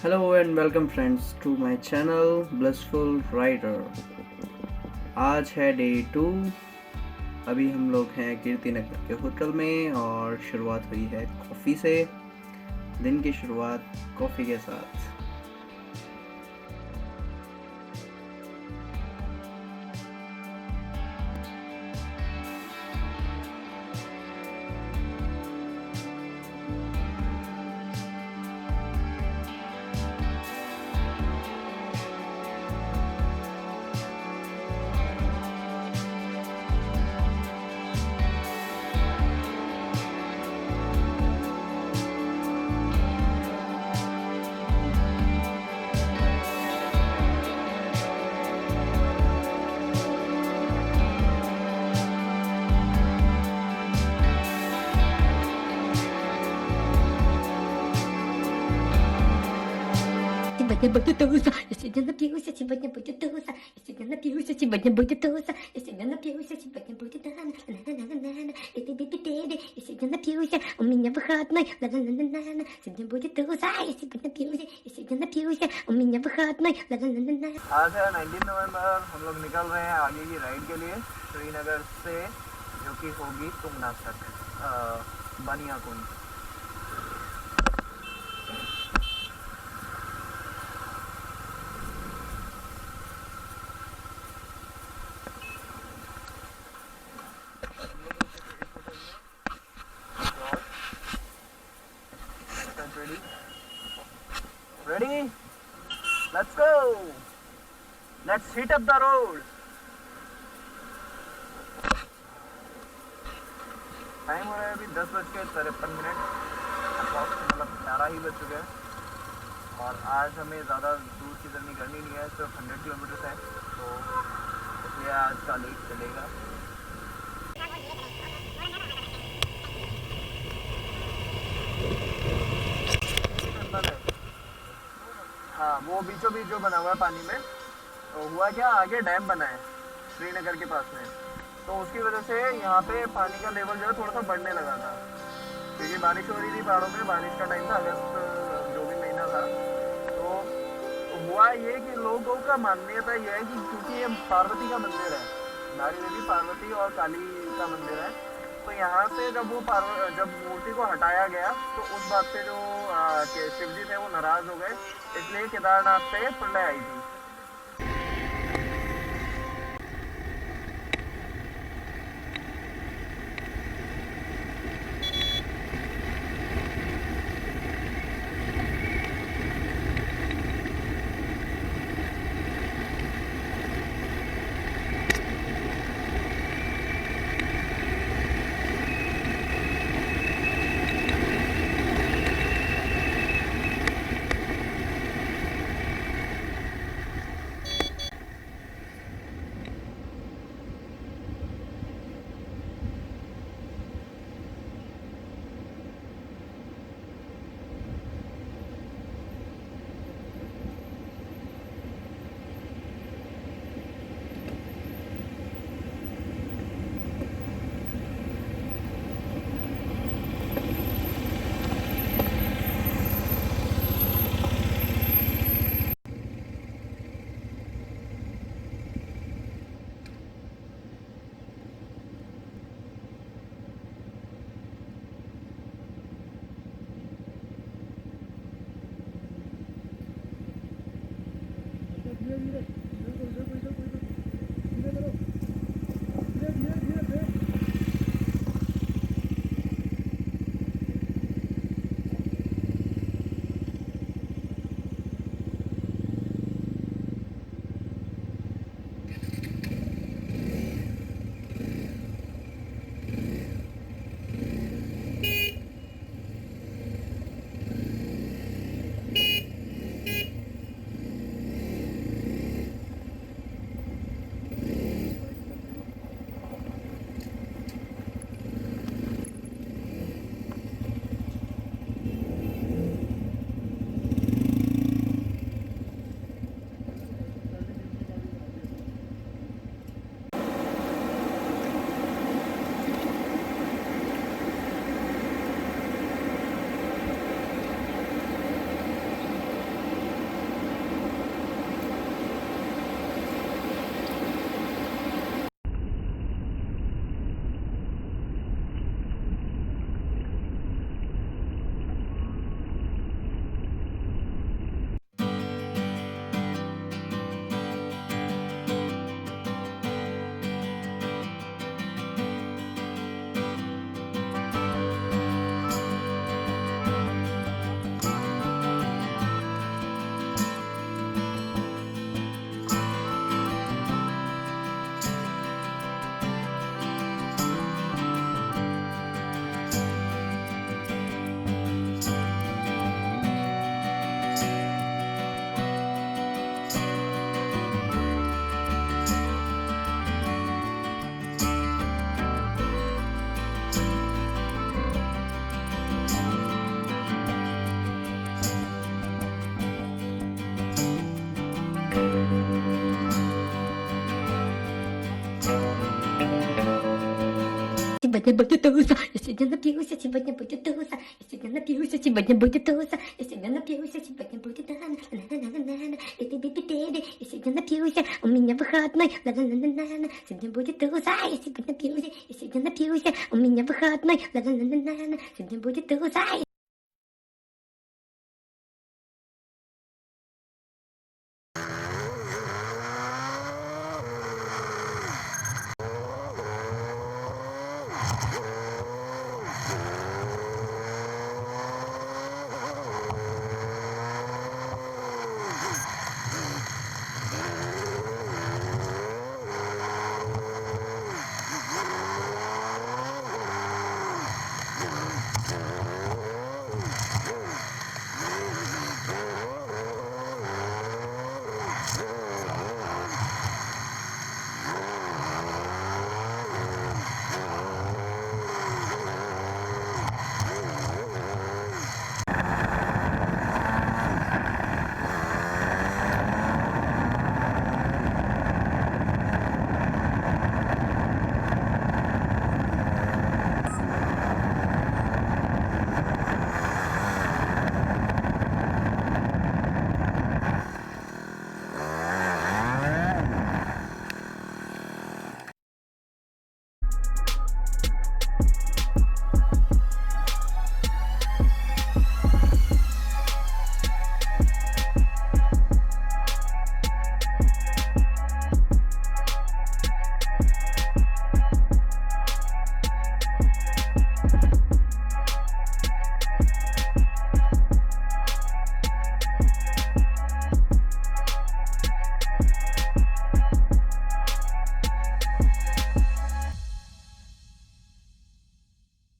Hello and welcome friends to my channel Blissful Rider। आज है day 2। अभी हम लोग हैं कीर्ति नगर के होटल में और शुरुआत हुई है कॉफ़ी से। दिन की शुरुआत कॉफ़ी के साथ। Сегодня будет туса, я сегодня напьюся, сегодня будет туса, я сегодня напьюся, сегодня будет туса, я сегодня напьюся, сегодня будет на-на-на-на-на-на-на, и ты-би-би-би-би, я сегодня напьюся, у меня выходной, на-на-на-на-на-на, сегодня будет туса, я сегодня напьюся, я сегодня напьюся, у меня выходной, на-на-на-на-на। आज है 19 नवंबर। हम लोग निकल रहे हैं आगे की राइड के लिए श्रीनगर से, जो कि होगी तुंगनाथ तक बनिया कुंड। Ready? Let's go. Let's hit up the road. Time हो रहा है अभी 10:53। approx मतलब 11 ही बज चुके हैं और आज हमें ज़्यादा दूर की जर्नी करनी नहीं है, सिर्फ 100 किलोमीटर है, तो इसलिए आज का लेट चलेगा। हाँ, वो बीचों बीच जो बना हुआ है पानी में, तो हुआ क्या, आगे डैम बना है श्रीनगर के पास में, तो उसकी वजह से यहाँ पे पानी का लेवल जो है थोड़ा सा बढ़ने लगा था, क्योंकि बारिश हो रही थी पहाड़ों में। बारिश का टाइम था, अगस्त जो भी महीना था। तो हुआ ये कि लोगों का मान्यता ये है कि क्योंकि ये पार्वती का मंदिर है, धारी देवी पार्वती और काली का मंदिर है, तो यहाँ से जब जब मूर्ति को हटाया गया तो उस बात से जो शिव जी थे वो नाराज हो गए, इसलिए केदारनाथ पे प्रलय आई थी। сегодня будет туса, я сегодня напьюсь, сегодня будет туса, я сегодня напьюсь, сегодня будет туса, я сегодня напьюсь, сегодня будет на-на-на-на-на-на, эти-би-би-би-би, я сегодня напьюсь, у меня выходной, на-на-на-на-на, сегодня будет туса, я сегодня напьюсь, я сегодня напьюсь, у меня выходной, на-на-на-на-на, сегодня будет туса.